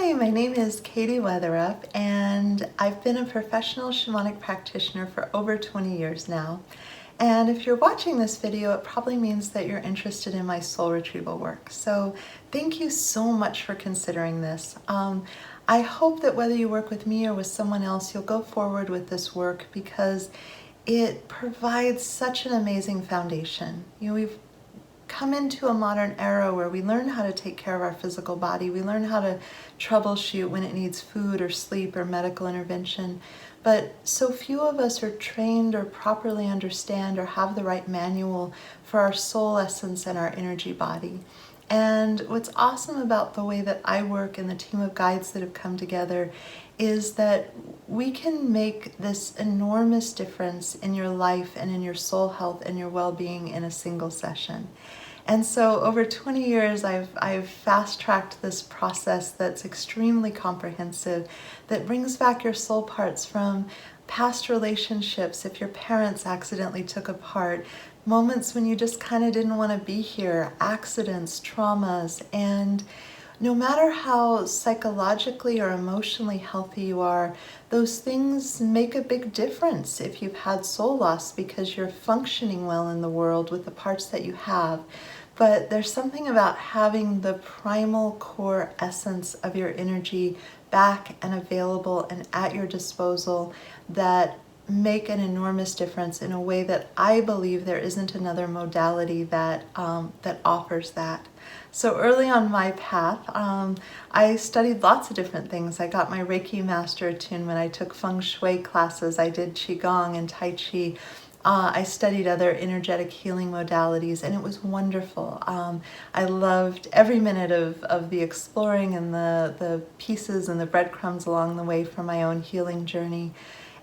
Hi, my name is Katie Weatherup, and I've been a professional shamanic practitioner for over 20 years now. And if you're watching this video, it probably means that you're interested in my soul retrieval work. So thank you so much for considering this. I hope that whether you work with me or with someone else, you'll go forward with this work because it provides such an amazing foundation. We've come into a modern era where we learn how to take care of our physical body. We learn how to troubleshoot when it needs food or sleep or medical intervention. But so few of us are trained or properly understand or have the right manual for our soul essence and our energy body. And what's awesome about the way that I work and the team of guides that have come together is that we can make this enormous difference in your life and in your soul health and your well-being in a single session. And so over 20 years, I've fast-tracked this process that's extremely comprehensive, that brings back your soul parts from past relationships, if your parents accidentally took apart, moments when you just kind of didn't want to be here, accidents, traumas, and no matter how psychologically or emotionally healthy you are, those things make a big difference if you've had soul loss because you're functioning well in the world with the parts that you have. But there's something about having the primal core essence of your energy back and available and at your disposal that make an enormous difference in a way that I believe there isn't another modality that offers that. So early on my path, I studied lots of different things. I got my Reiki Master Attunement. I took Feng Shui classes. I did Qigong and Tai Chi. I studied other energetic healing modalities, and it was wonderful. I loved every minute of the exploring and the pieces and the breadcrumbs along the way for my own healing journey.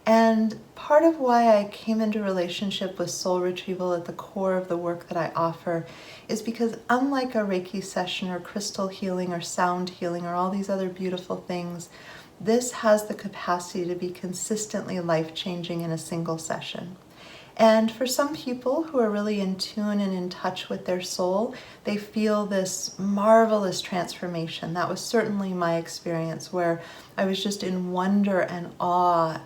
And part of why I came into relationship with soul retrieval at the core of the work that I offer is because unlike a Reiki session or crystal healing or sound healing or all these other beautiful things, this has the capacity to be consistently life-changing in a single session. And for some people who are really in tune and in touch with their soul, they feel this marvelous transformation. That was certainly my experience, where I was just in wonder and awe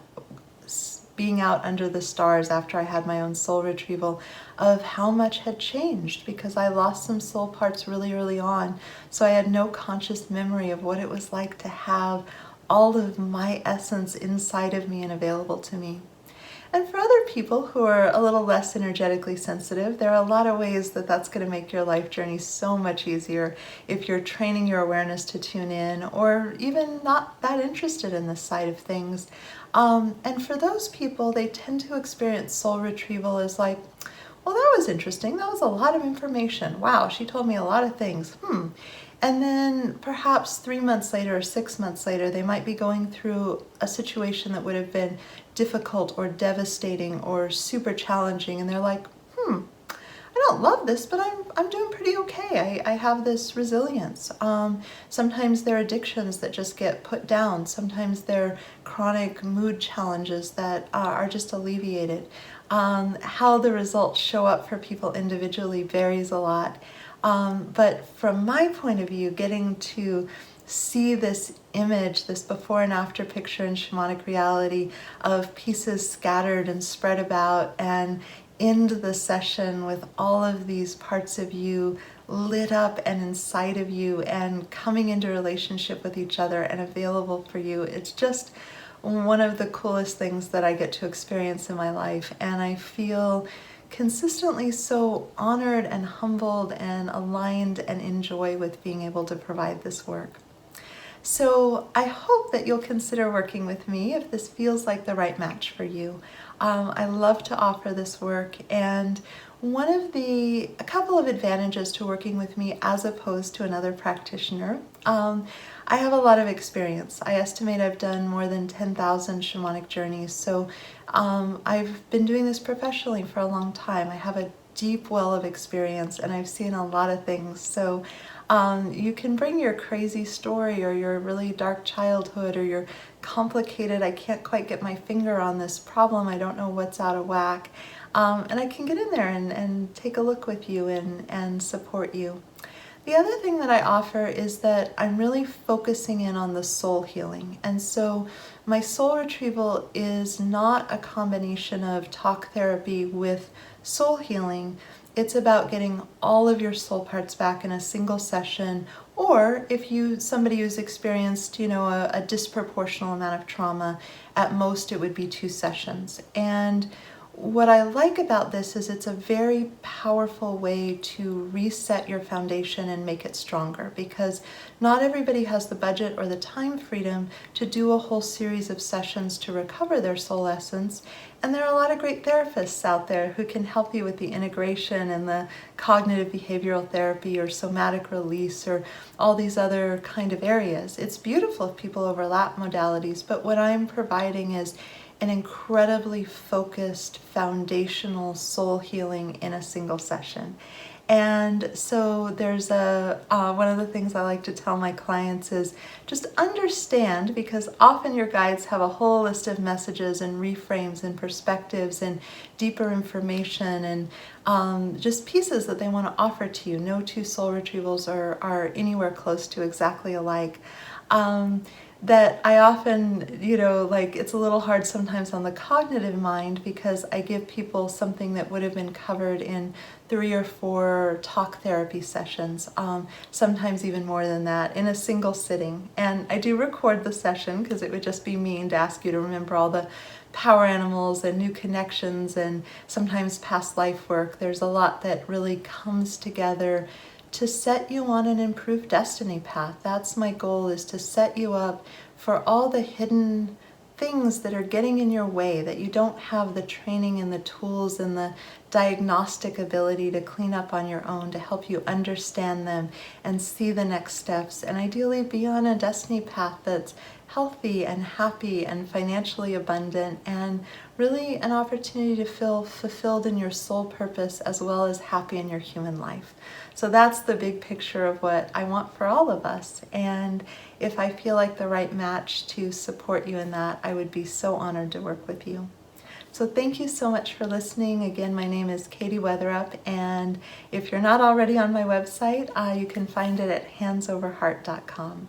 being out under the stars after I had my own soul retrieval of how much had changed, because I lost some soul parts really early on. So I had no conscious memory of what it was like to have all of my essence inside of me and available to me. And for other people who are a little less energetically sensitive, there are a lot of ways that that's going to make your life journey so much easier if you're training your awareness to tune in or even not that interested in this side of things. And for those people, they tend to experience soul retrieval as like, well, that was interesting. That was a lot of information. Wow, she told me a lot of things. And then perhaps 3 months later or 6 months later, they might be going through a situation that would have been difficult or devastating or super challenging. And they're like, I don't love this, but I'm doing pretty okay. I have this resilience. Sometimes there are addictions that just get put down. Sometimes there are chronic mood challenges that are just alleviated. How the results show up for people individually varies a lot. But from my point of view, getting to see this image, this before and after picture in shamanic reality of pieces scattered and spread about, and end the session with all of these parts of you lit up and inside of you and coming into relationship with each other and available for you. It's just one of the coolest things that I get to experience in my life, and I feel consistently so honored and humbled and aligned and in joy with being able to provide this work. So I hope that you'll consider working with me if this feels like the right match for you. I love to offer this work, and a couple of advantages to working with me as opposed to another practitioner. I have a lot of experience. I estimate I've done more than 10,000 shamanic journeys, so I've been doing this professionally for a long time. I have a deep well of experience, and I've seen a lot of things. So you can bring your crazy story or your really dark childhood or your complicated, I can't quite get my finger on this problem, I don't know what's out of whack, and I can get in there and take a look with you and support you. The other thing that I offer is that I'm really focusing in on the soul healing. And so my soul retrieval is not a combination of talk therapy with soul healing. It's about getting all of your soul parts back in a single session, or if somebody who's experienced, a disproportional amount of trauma, at most it would be 2 sessions. And what I like about this is it's a very powerful way to reset your foundation and make it stronger, because not everybody has the budget or the time freedom to do a whole series of sessions to recover their soul essence. And there are a lot of great therapists out there who can help you with the integration and the cognitive behavioral therapy or somatic release or all these other kind of areas. It's beautiful if people overlap modalities, but what I'm providing is an incredibly focused foundational soul healing in a single session. And so there's one of the things I like to tell my clients is just understand, because often your guides have a whole list of messages and reframes and perspectives and deeper information and just pieces that they want to offer to you. No 2 soul retrievals are anywhere close to exactly alike. That I often, it's a little hard sometimes on the cognitive mind, because I give people something that would have been covered in 3 or 4 talk therapy sessions, sometimes even more than that, in a single sitting. And I do record the session because it would just be mean to ask you to remember all the power animals and new connections and sometimes past life work. There's a lot that really comes together to set you on an improved destiny path. That's my goal, is to set you up for all the hidden things that are getting in your way, that you don't have the training and the tools and the diagnostic ability to clean up on your own, to help you understand them and see the next steps, and ideally be on a destiny path that's healthy and happy and financially abundant, and really an opportunity to feel fulfilled in your soul purpose as well as happy in your human life. So that's the big picture of what I want for all of us. And if I feel like the right match to support you in that, I would be so honored to work with you. So thank you so much for listening. Again, my name is Katie Weatherup, and if you're not already on my website, you can find it at handsoverheart.com.